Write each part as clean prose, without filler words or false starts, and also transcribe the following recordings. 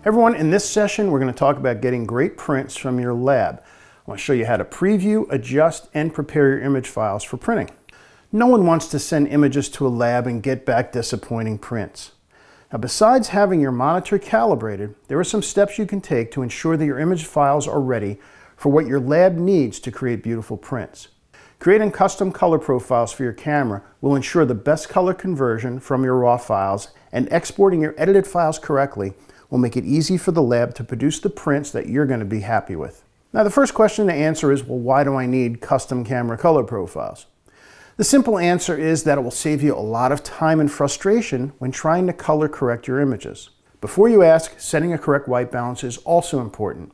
Everyone, in this session we're going to talk about getting great prints from your lab. I want to show you how to preview, adjust, and prepare your image files for printing. No one wants to send images to a lab and get back disappointing prints. Now, besides having your monitor calibrated, there are some steps you can take to ensure that your image files are ready for what your lab needs to create beautiful prints. Creating custom color profiles for your camera will ensure the best color conversion from your raw files, and exporting your edited files correctly will make it easy for the lab to produce the prints that you're going to be happy with. Now, the first question to answer is, well, why do I need custom camera color profiles? The simple answer is that it will save you a lot of time and frustration when trying to color correct your images. Before you ask, setting a correct white balance is also important,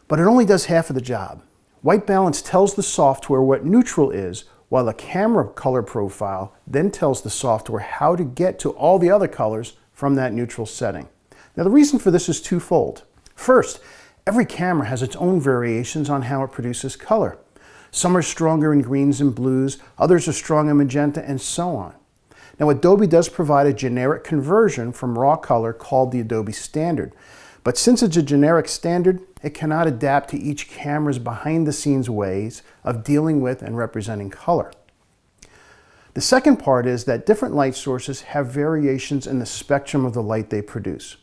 but it only does half of the job. White balance tells the software what neutral is, while the camera color profile then tells the software how to get to all the other colors from that neutral setting. Now, the reason for this is twofold. First, every camera has its own variations on how it produces color. Some are stronger in greens and blues, others are strong in magenta, and so on. Now, Adobe does provide a generic conversion from raw color called the Adobe Standard. But since it's a generic standard, it cannot adapt to each camera's behind-the-scenes ways of dealing with and representing color. The second part is that different light sources have variations in the spectrum of the light they produce.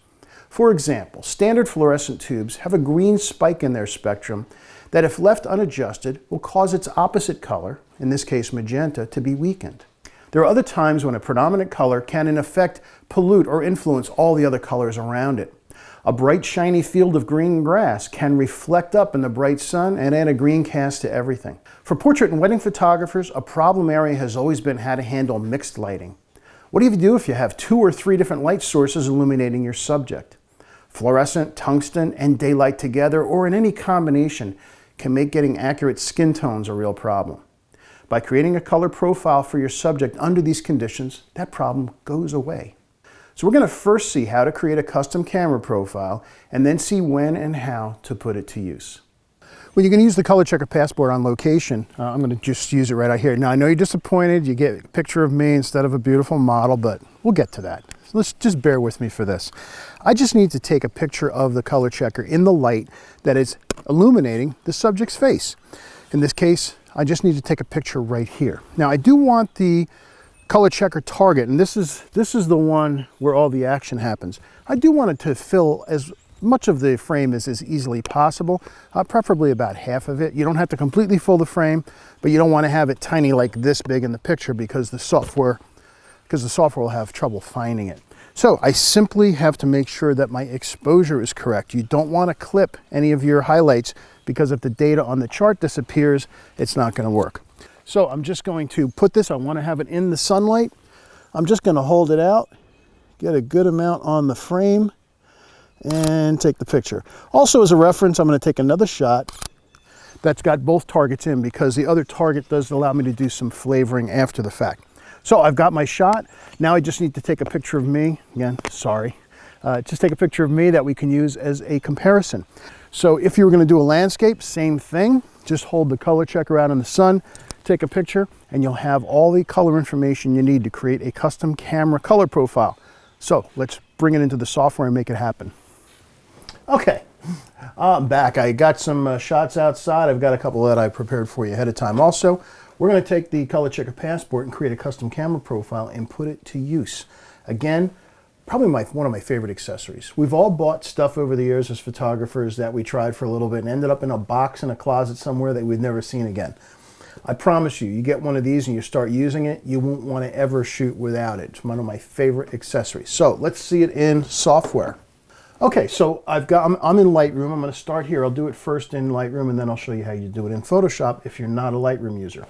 For example, standard fluorescent tubes have a green spike in their spectrum that, if left unadjusted, will cause its opposite color, in this case magenta, to be weakened. There are other times when a predominant color can in effect pollute or influence all the other colors around it. A bright shiny field of green grass can reflect up in the bright sun and add a green cast to everything. For portrait and wedding photographers, a problem area has always been how to handle mixed lighting. What do you do if you have 2 or 3 different light sources illuminating your subject? Fluorescent, tungsten, and daylight together, or in any combination, can make getting accurate skin tones a real problem. By creating a color profile for your subject under these conditions, that problem goes away. So we're going to first see how to create a custom camera profile, and then see when and how to put it to use. Well, you can use the Color Checker Passport on location. I'm going to just use it right out here. Now, I know you're disappointed you get a picture of me instead of a beautiful model, but we'll get to that. So let's just bear with me for this. I just need to take a picture of the color checker in the light that is illuminating the subject's face. In this case, I just need to take a picture right here. Now, I do want the color checker target, and this is the one where all the action happens. I do want it to fill as much of the frame as easily possible, preferably about half of it. You don't have to completely fill the frame, but you don't want to have it tiny like this big in the picture because the software will have trouble finding it. So I simply have to make sure that my exposure is correct. You don't want to clip any of your highlights, because if the data on the chart disappears, it's not going to work. So I'm just going to put this, I want to have it in the sunlight. I'm just going to hold it out, get a good amount on the frame, and take the picture. Also, as a reference, I'm going to take another shot that's got both targets in, because the other target does allow me to do some flavoring after the fact. So I've got my shot. Now I just need to take a picture of me. Again, sorry. Just take a picture of me that we can use as a comparison. So if you were going to do a landscape, same thing. Just hold the color checker out in the sun, take a picture, and you'll have all the color information you need to create a custom camera color profile. So let's bring it into the software and make it happen. Okay, I'm back. I got some shots outside. I've got a couple that I prepared for you ahead of time. Also, we're going to take the Color Checker Passport and create a custom camera profile and put it to use. Again, probably one of my favorite accessories. We've all bought stuff over the years as photographers that we tried for a little bit and ended up in a box in a closet somewhere that we've never seen again. I promise you, you get one of these and you start using it, you won't want to ever shoot without it. It's one of my favorite accessories. So let's see it in software. Okay, so I'm in Lightroom. I'm going to start here. I'll do it first in Lightroom, and then I'll show you how you do it in Photoshop if you're not a Lightroom user.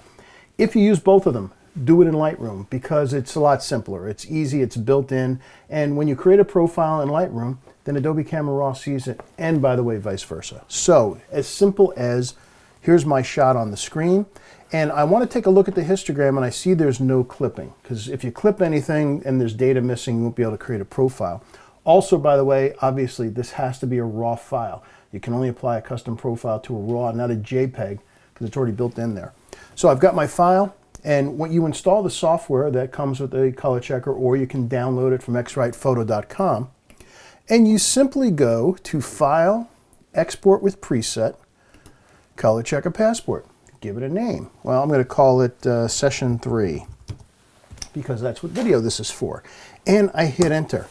If you use both of them, do it in Lightroom because it's a lot simpler. It's easy, it's built in, and when you create a profile in Lightroom, then Adobe Camera Raw sees it, and by the way, vice versa. So, as simple as, here's my shot on the screen, and I want to take a look at the histogram, and I see there's no clipping, because if you clip anything and there's data missing, you won't be able to create a profile. Also, by the way, obviously this has to be a raw file. You can only apply a custom profile to a raw, not a JPEG, because it's already built in there. So I've got my file, and when you install the software that comes with a color checker, or you can download it from xwritephoto.com, and you simply go to File, Export with Preset, Color Checker Passport. Give it a name. Well, I'm going to call it Session 3, because that's what video this is for. And I hit Enter.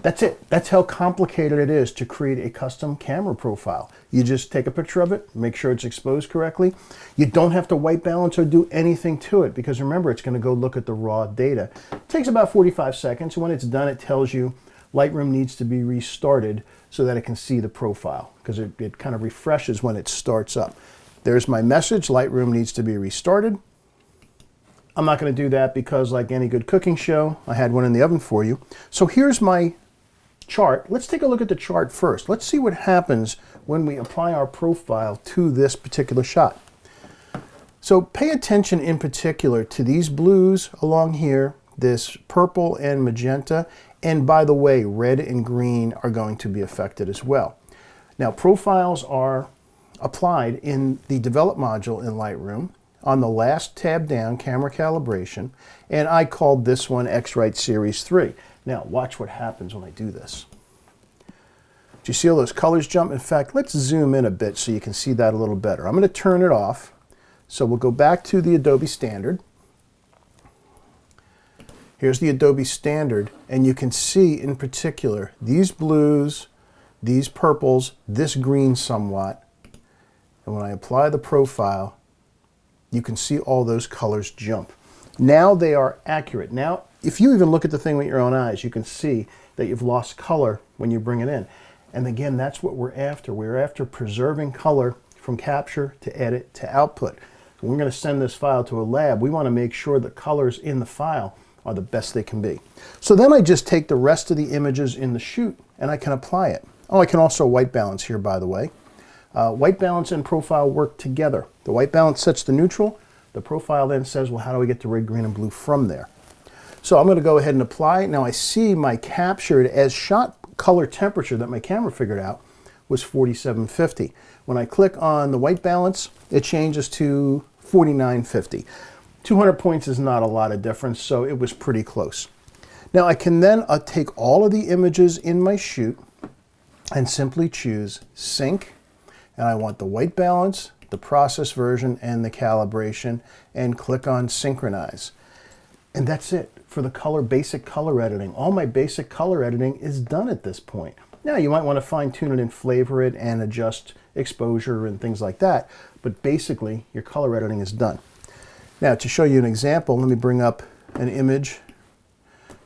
That's it. That's how complicated it is to create a custom camera profile. You just take a picture of it, make sure it's exposed correctly. You don't have to white balance or do anything to it, because remember, it's going to go look at the raw data. It takes about 45 seconds. When it's done, it tells you Lightroom needs to be restarted so that it can see the profile, because it kind of refreshes when it starts up. There's my message, Lightroom needs to be restarted. I'm not going to do that because, like any good cooking show, I had one in the oven for you. So here's my chart. Let's take a look at the chart first. Let's see what happens when we apply our profile to this particular shot. So pay attention in particular to these blues along here, this purple and magenta, and by the way, red and green are going to be affected as well. Now, profiles are applied in the Develop module in Lightroom on the last tab down, Camera Calibration, and I called this one X-Rite Series 3. Now, watch what happens when I do this. Do you see all those colors jump? In fact, let's zoom in a bit so you can see that a little better. I'm going to turn it off. So we'll go back to the Adobe Standard. Here's the Adobe Standard, and you can see in particular these blues, these purples, this green somewhat. And when I apply the profile, you can see all those colors jump. Now they are accurate. Now, if you even look at the thing with your own eyes, you can see that you've lost color when you bring it in. And again, that's what we're after. We're after preserving color from capture to edit to output. So when we're going to send this file to a lab, we want to make sure the colors in the file are the best they can be. So then I just take the rest of the images in the shoot and I can apply it. Oh, I can also white balance here, by the way. White balance and profile work together. The white balance sets the neutral. The profile then says, well, how do we get the red, green, and blue from there? So I'm going to go ahead and apply. Now I see my captured as shot color temperature that my camera figured out was 4750. When I click on the white balance, it changes to 4950. 200 points is not a lot of difference, so it was pretty close. Now I can then take all of the images in my shoot and simply choose Sync, and I want the white balance, the process version, and the calibration, and click on Synchronize. And that's it for the color, basic color editing. All my basic color editing is done at this point. Now you might want to fine tune it and flavor it and adjust exposure and things like that, but basically your color editing is done. Now to show you an example, let me bring up an image.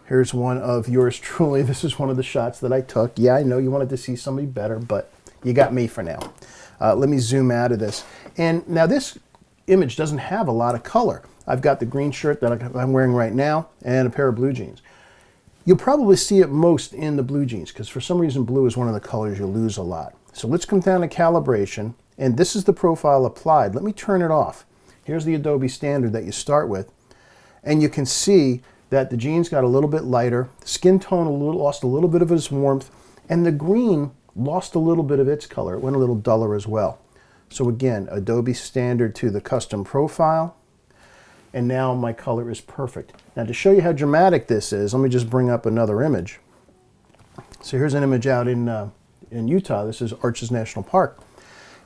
Here's one of yours truly. This is one of the shots that I took. Yeah, I know you wanted to see somebody better, but you got me for now. Let me zoom out of this. And now this image doesn't have a lot of color. I've got the green shirt that I'm wearing right now and a pair of blue jeans. You'll probably see it most in the blue jeans because for some reason blue is one of the colors you lose a lot. So let's come down to calibration, and this is the profile applied. Let me turn it off. Here's the Adobe Standard that you start with, and you can see that the jeans got a little bit lighter, the skin tone lost a little bit of its warmth, and the green lost a little bit of its color. It went a little duller as well. So again, Adobe Standard to the custom profile, and now my color is perfect. Now to show you how dramatic this is, let me just bring up another image. So here's an image out in Utah. This is Arches National Park.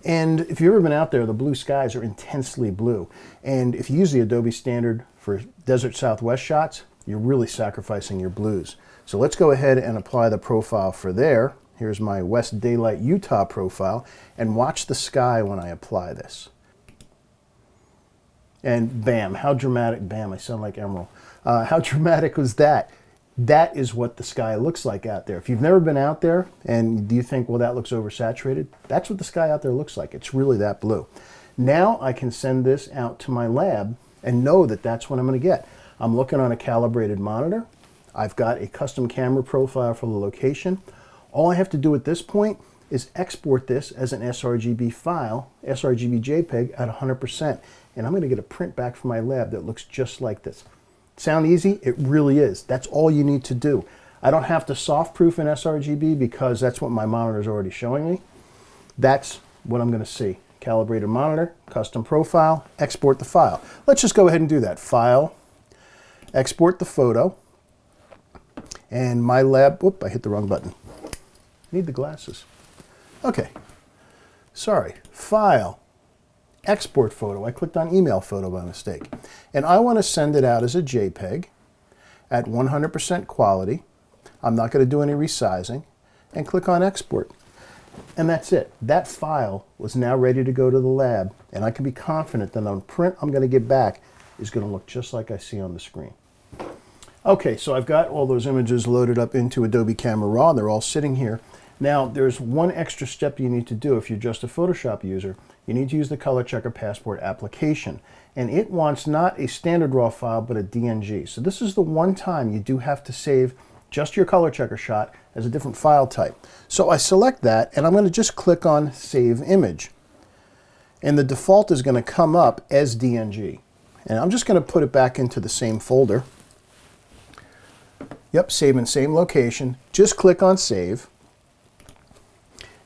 And if you've ever been out there, the blue skies are intensely blue. And if you use the Adobe Standard for desert Southwest shots, you're really sacrificing your blues. So let's go ahead and apply the profile for there. Here's my West Daylight Utah profile, and watch the sky when I apply this. And bam, how dramatic, bam, I sound like Emerald. How dramatic was that? That is what the sky looks like out there. If you've never been out there and you think, well, that looks oversaturated, that's what the sky out there looks like. It's really that blue. Now I can send this out to my lab and know that that's what I'm going to get. I'm looking on a calibrated monitor. I've got a custom camera profile for the location. All I have to do at this point is export this as an sRGB file, sRGB JPEG at 100%. And I'm going to get a print back from my lab that looks just like this. Sound easy? It really is. That's all you need to do. I don't have to soft proof in sRGB because that's what my monitor is already showing me. That's what I'm going to see. Calibrated monitor, custom profile, export the file. Let's just go ahead and do that. File, export the photo, and my lab, whoop, I hit the wrong button. Need the glasses. Okay, sorry. File, export photo. I clicked on email photo by mistake. And I want to send it out as a JPEG at 100% quality. I'm not going to do any resizing, and click on export. And that's it. That file was now ready to go to the lab, and I can be confident that the print I'm going to get back is going to look just like I see on the screen. Okay, so I've got all those images loaded up into Adobe Camera Raw, and they're all sitting here. Now, there's one extra step you need to do if you're just a Photoshop user. You need to use the Color Checker Passport application, and it wants not a standard RAW file, but a DNG. So this is the one time you do have to save just your color checker shot as a different file type. So I select that, and I'm going to just click on Save Image. And the default is going to come up as DNG. And I'm just going to put it back into the same folder. Yep, save in same location. Just click on Save.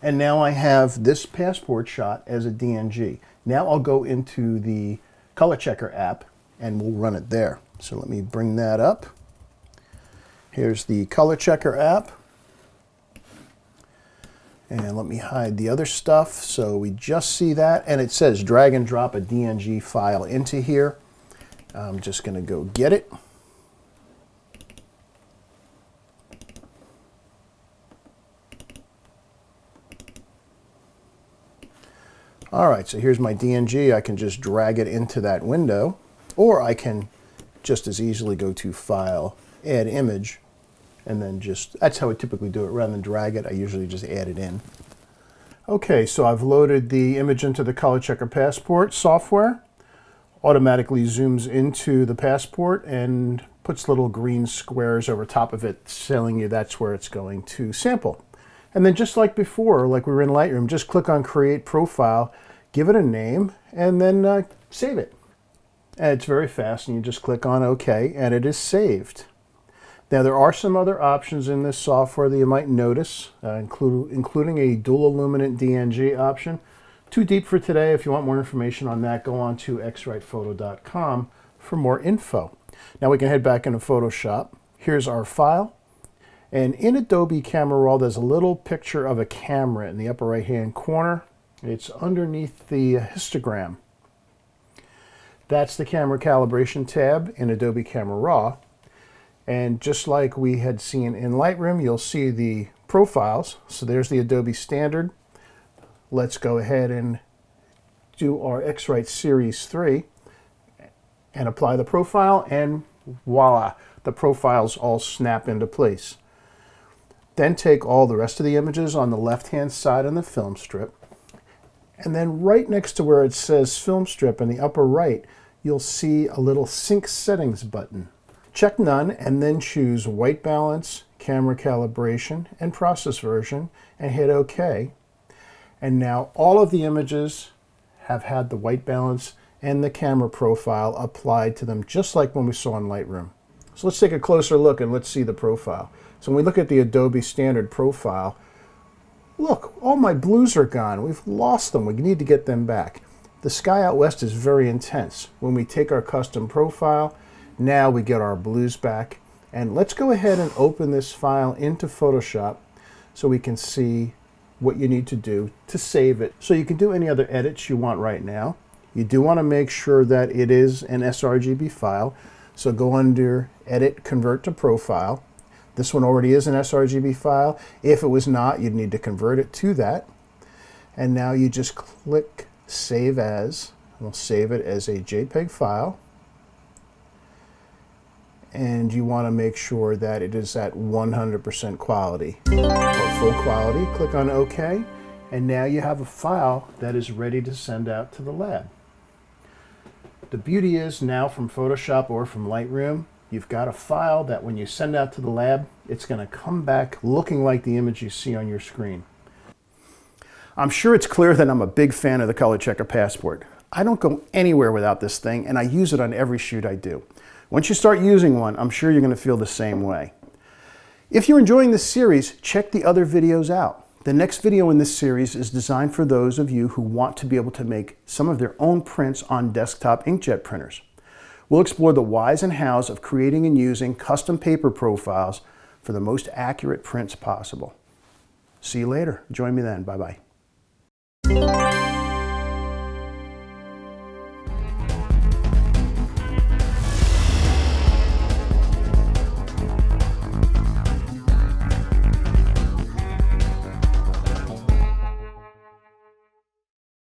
And now I have this passport shot as a DNG. Now I'll go into the Color Checker app, and we'll run it there. So let me bring that up. Here's the Color Checker app. And let me hide the other stuff so we just see that. And it says drag and drop a DNG file into here. I'm just going to go get it. All right, so here's my DNG. I can just drag it into that window, or I can just as easily go to File, Add Image, and then just, that's how I typically do it. Rather than drag it, I usually just add it in. Okay, so I've loaded the image into the Color Checker Passport software. Automatically zooms into the passport and puts little green squares over top of it, telling you that's where it's going to sample. And then just like before, like we were in Lightroom, just click on Create Profile, give it a name, and then save it. And it's very fast, and you just click on OK, and it is saved. Now, there are some other options in this software that you might notice, including a dual illuminant DNG option. Too deep for today. If you want more information on that, go on to xwritephoto.com for more info. Now we can head back into Photoshop. Here's our file. And in Adobe Camera Raw, there's a little picture of a camera in the upper right-hand corner. It's underneath the histogram. That's the camera calibration tab in Adobe Camera Raw. And just like we had seen in Lightroom, you'll see the profiles. So there's the Adobe standard. Let's go ahead and do our X-Rite Series 3 and apply the profile, and voila, the profiles all snap into place. Then take all the rest of the images on the left-hand side on the film strip, and then right next to where it says film strip in the upper right, you'll see a little sync settings button. Check none, and then choose white balance, camera calibration, and process version, and hit OK. And now all of the images have had the white balance and the camera profile applied to them, just like when we saw in Lightroom. So let's take a closer look and let's see the profile. So when we look at the Adobe standard profile, look, all my blues are gone. We've lost them. We need to get them back. The sky out west is very intense. When we take our custom profile, now we get our blues back. And let's go ahead and open this file into Photoshop so we can see what you need to do to save it. So you can do any other edits you want right now. You do want to make sure that it is an sRGB file. So go under Edit, Convert to Profile. This one already is an sRGB file. If it was not, you'd need to convert it to that. And now you just click Save As. We'll save it as a JPEG file. And you want to make sure that it is at 100% quality or full quality. Click on OK, and now you have a file that is ready to send out to the lab. The beauty is now from Photoshop or from Lightroom, you've got a file that when you send out to the lab, it's going to come back looking like the image you see on your screen. I'm sure it's clear that I'm a big fan of the Color Checker Passport. I don't go anywhere without this thing, and I use it on every shoot I do. Once you start using one, I'm sure you're going to feel the same way. If you're enjoying this series, check the other videos out. The next video in this series is designed for those of you who want to be able to make some of their own prints on desktop inkjet printers. We'll explore the whys and hows of creating and using custom paper profiles for the most accurate prints possible. See you later. Join me then. Bye-bye.